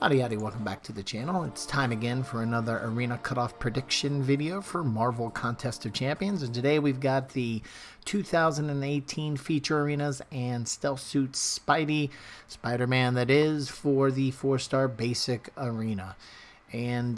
Howdy, welcome back to the channel. It's time again for another Arena Cutoff prediction video for Marvel Contest of Champions. And today we've got the 2018 feature arenas and Stealth Suit Spider-Man that is for the 4-star basic arena. And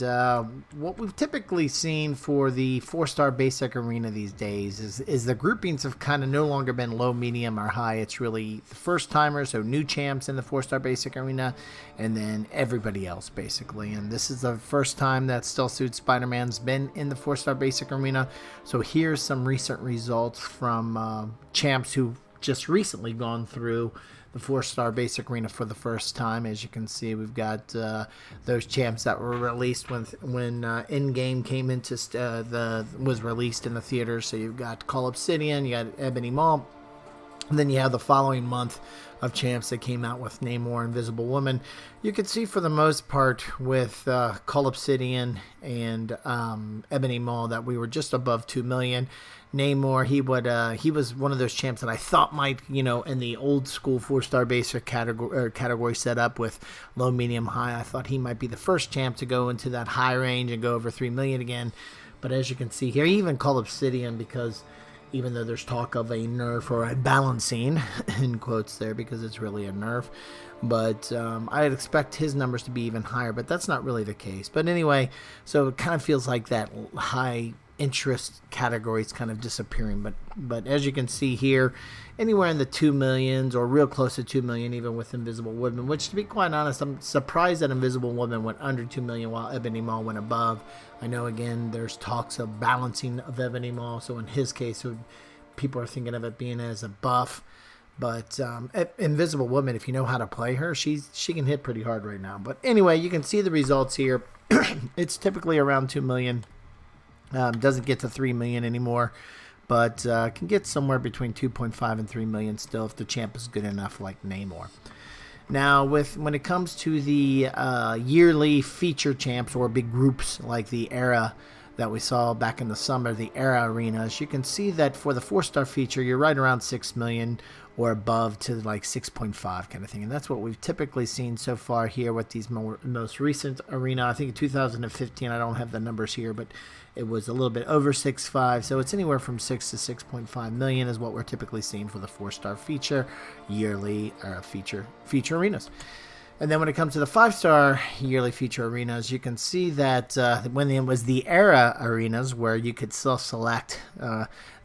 what we've typically seen for the 4-star basic arena these days is the groupings have kind of no longer been low, medium, or high. It's really the first timers, so new champs in the 4-star basic arena, and then everybody else basically. And this is the first time that Stealth Suit Spider-Man's been in the 4-star basic arena. So here's some recent results from champs who just recently gone through the 4-star basic arena for the first time. As you can see, we've got those champs that were released when Endgame came into was released in the theaters. So you've got Call Obsidian, you got Ebony Maw, and then you have the following month of champs that came out with Namor, Invisible Woman. You can see for the most part with Call Obsidian and Ebony Maw that we were just above 2 million. Namor, he was one of those champs that I thought might, in the old school 4-star basic category setup with low, medium, high. I thought he might be the first champ to go into that high range and go over 3 million again. But as you can see here, even Call Obsidian, because even though there's talk of a nerf or a balancing, in quotes there, because it's really a nerf. But I'd expect his numbers to be even higher, but that's not really the case. But anyway, so it kind of feels like that high interest category is kind of disappearing. But as you can see here, anywhere in the 2 millions or real close to 2 million, even with Invisible Woman, which to be quite honest, I'm surprised that Invisible Woman went under 2 million while Ebony Maw went above. I know, again, there's talks of balancing of Ebony Maw, so in his case, people are thinking of it being as a buff. But Invisible Woman, if you know how to play her, she can hit pretty hard right now. But anyway, you can see the results here. It's typically around 2 million. Doesn't get to 3 million anymore, but can get somewhere between 2.5 and 3 million still if the champ is good enough, like Namor. Now, when it comes to the yearly feature champs or big groups like the Era that we saw back in the summer, the Era arenas, you can see that for the 4-star feature, you're right around 6 million or above to like 6.5 kind of thing. And that's what we've typically seen so far here with these most recent arena. I think in 2015, I don't have the numbers here, but it was a little bit over 6.5. So it's anywhere from 6 to 6.5 million is what we're typically seeing for the 4-star feature yearly feature arenas. And then when it comes to the 5-star yearly feature arenas, you can see that when it was the Era arenas where you could self-select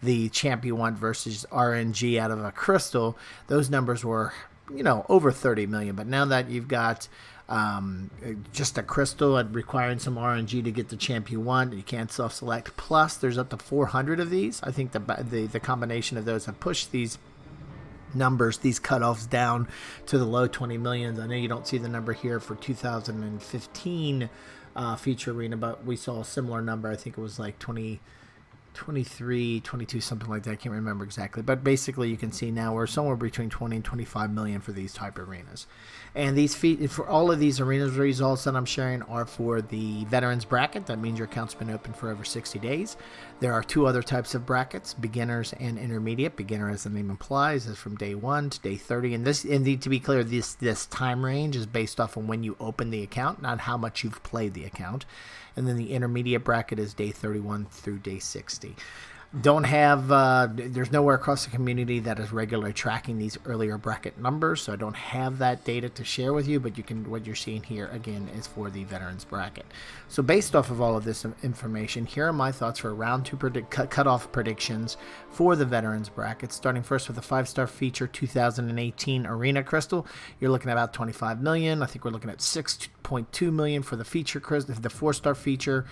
the champ you want versus RNG out of a crystal, those numbers were, over 30 million. But now that you've got just a crystal and requiring some RNG to get the champ you want, you can't self-select. Plus, there's up to 400 of these. I think the combination of those have pushed these numbers, these cutoffs down to the low 20 millions. I know you don't see the number here for 2015 feature arena, but we saw a similar number. I think it was like 23, 22, something like that. I can't remember exactly. But basically, you can see now we're somewhere between 20 and 25 million for these type of arenas. And for all of these arenas results that I'm sharing are for the veterans bracket. That means your account's been open for over 60 days. There are 2 other types of brackets, beginners and intermediate. Beginner, as the name implies, is from day 1 to day 30. And to be clear, this time range is based off of when you open the account, not how much you've played the account. And then the intermediate bracket is day 31 through day 60. Don't have, there's nowhere across the community that is regularly tracking these earlier bracket numbers, so I don't have that data to share with you, but what you're seeing here, again, is for the veterans bracket. So based off of all of this information, here are my thoughts for round 2 cutoff predictions for the veterans bracket, starting first with the 5-star feature 2018 Arena Crystal. You're looking at about 25 million. I think we're looking at 6.2 million for the feature crystal, the 4-star feature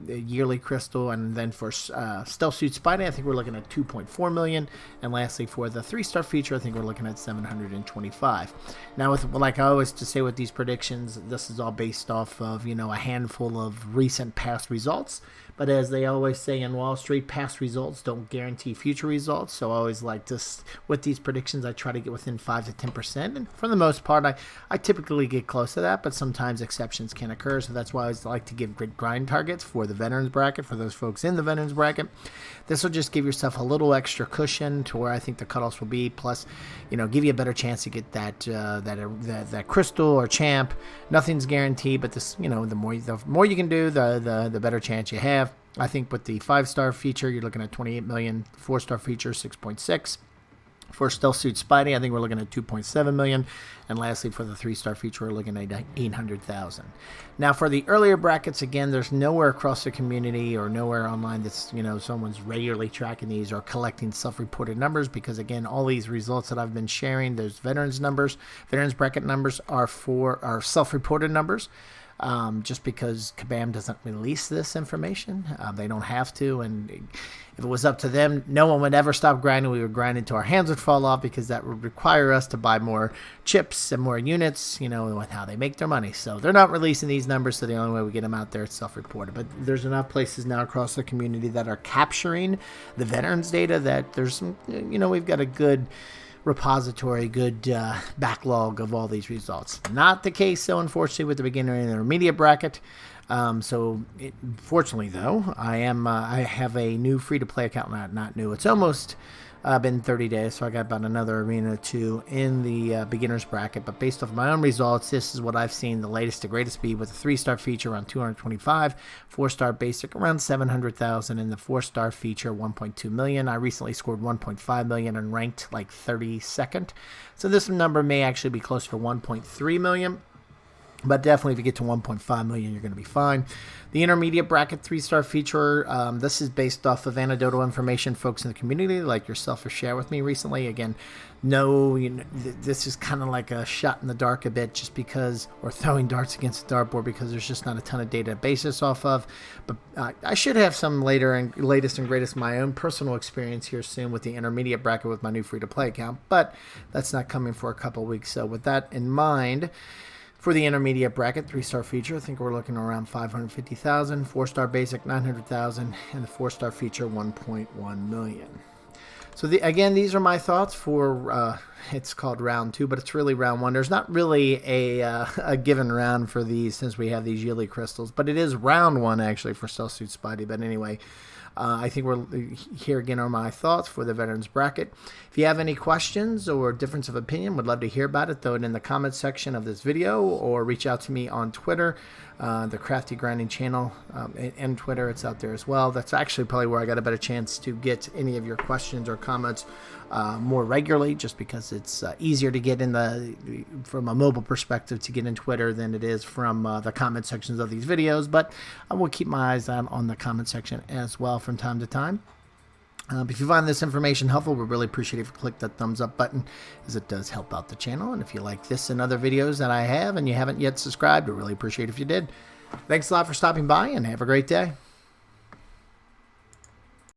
yearly crystal, and then for Stealth Suit Spider, I think we're looking at 2.4 million, and lastly for the 3-star feature, I think we're looking at 725. Now, like I always to say with these predictions, this is all based off of a handful of recent past results, But as they always say in Wall Street, past results don't guarantee future results. So I always like to, with these predictions, I try to get within 5 to 10%. And for the most part, I typically get close to that, but sometimes exceptions can occur. So that's why I always like to give grid grind targets for the veterans bracket, for those folks in the veterans bracket. This will just give yourself a little extra cushion to where I think the cutoffs will be. Plus, give you a better chance to get that crystal or champ. Nothing's guaranteed, but this, the more you can do, the better chance you have. I think with the 5-star feature, you're looking at 28 million. 4-star feature, 6.6. For Stealth Suit Spidey, I think we're looking at 2.7 million. And lastly, for the 3-star feature, we're looking at 800,000. Now, for the earlier brackets, again, there's nowhere across the community or nowhere online that's, someone's regularly tracking these or collecting self-reported numbers, because, again, all these results that I've been sharing, those veterans bracket numbers are self-reported numbers. Just because Kabam doesn't release this information. They don't have to, and if it was up to them, no one would ever stop grinding. We would grind until our hands would fall off, because that would require us to buy more chips and more units, with how they make their money. So they're not releasing these numbers, so the only way we get them out there is self-reported. But there's enough places now across the community that are capturing the veterans data that there's some, we've got a good repository, good backlog of all these results. Not the case, so unfortunately, with the beginner and intermediate bracket. Fortunately, though, I have a new free-to-play account. Not new. It's almost been 30 days, so I got about another arena or two in the beginner's bracket. But based off my own results, this is what I've seen the latest to greatest speed, with a 3-star feature around 225, 4-star basic around 700,000, and the 4-star feature 1.2 million. I recently scored 1.5 million and ranked like 32nd. So this number may actually be closer to 1.3 million. But definitely, if you get to 1.5 million, you're going to be fine. The intermediate bracket 3-star feature, this is based off of anecdotal information folks in the community like yourself have shared with me recently. Again, this is kind of like a shot in the dark a bit, just because, or throwing darts against the dartboard, because there's just not a ton of data to base this off of. But I should have some latest and greatest my own personal experience here soon with the intermediate bracket with my new free-to-play account. But that's not coming for a couple weeks. So with that in mind, for the intermediate bracket 3-star feature, I think we're looking around 550,000, 4-star basic 900,000, and the 4-star feature 1.1 million. So again, these are my thoughts for it's called round 2, but it's really round 1. There's not really a given round for these, since we have these yearly crystals, but it is round 1 actually for Stealth Suit Spidey. But anyway, I think here again are my thoughts for the veterans bracket. If you have any questions or difference of opinion, would love to hear about it. Throw it in the comments section of this video, or reach out to me on Twitter, the Crafty Grinding channel, and Twitter. It's out there as well. That's actually probably where I got a better chance to get any of your questions or comments more regularly, just because it's easier to get from a mobile perspective to get in Twitter than it is from the comment sections of these videos. But I will keep my eyes on the comment section as well from time to time. If you find this information helpful, we'd really appreciate it if you click that thumbs up button, as it does help out the channel. And if you like this and other videos that I have and you haven't yet subscribed, we'd really appreciate it if you did. Thanks a lot for stopping by, and have a great day.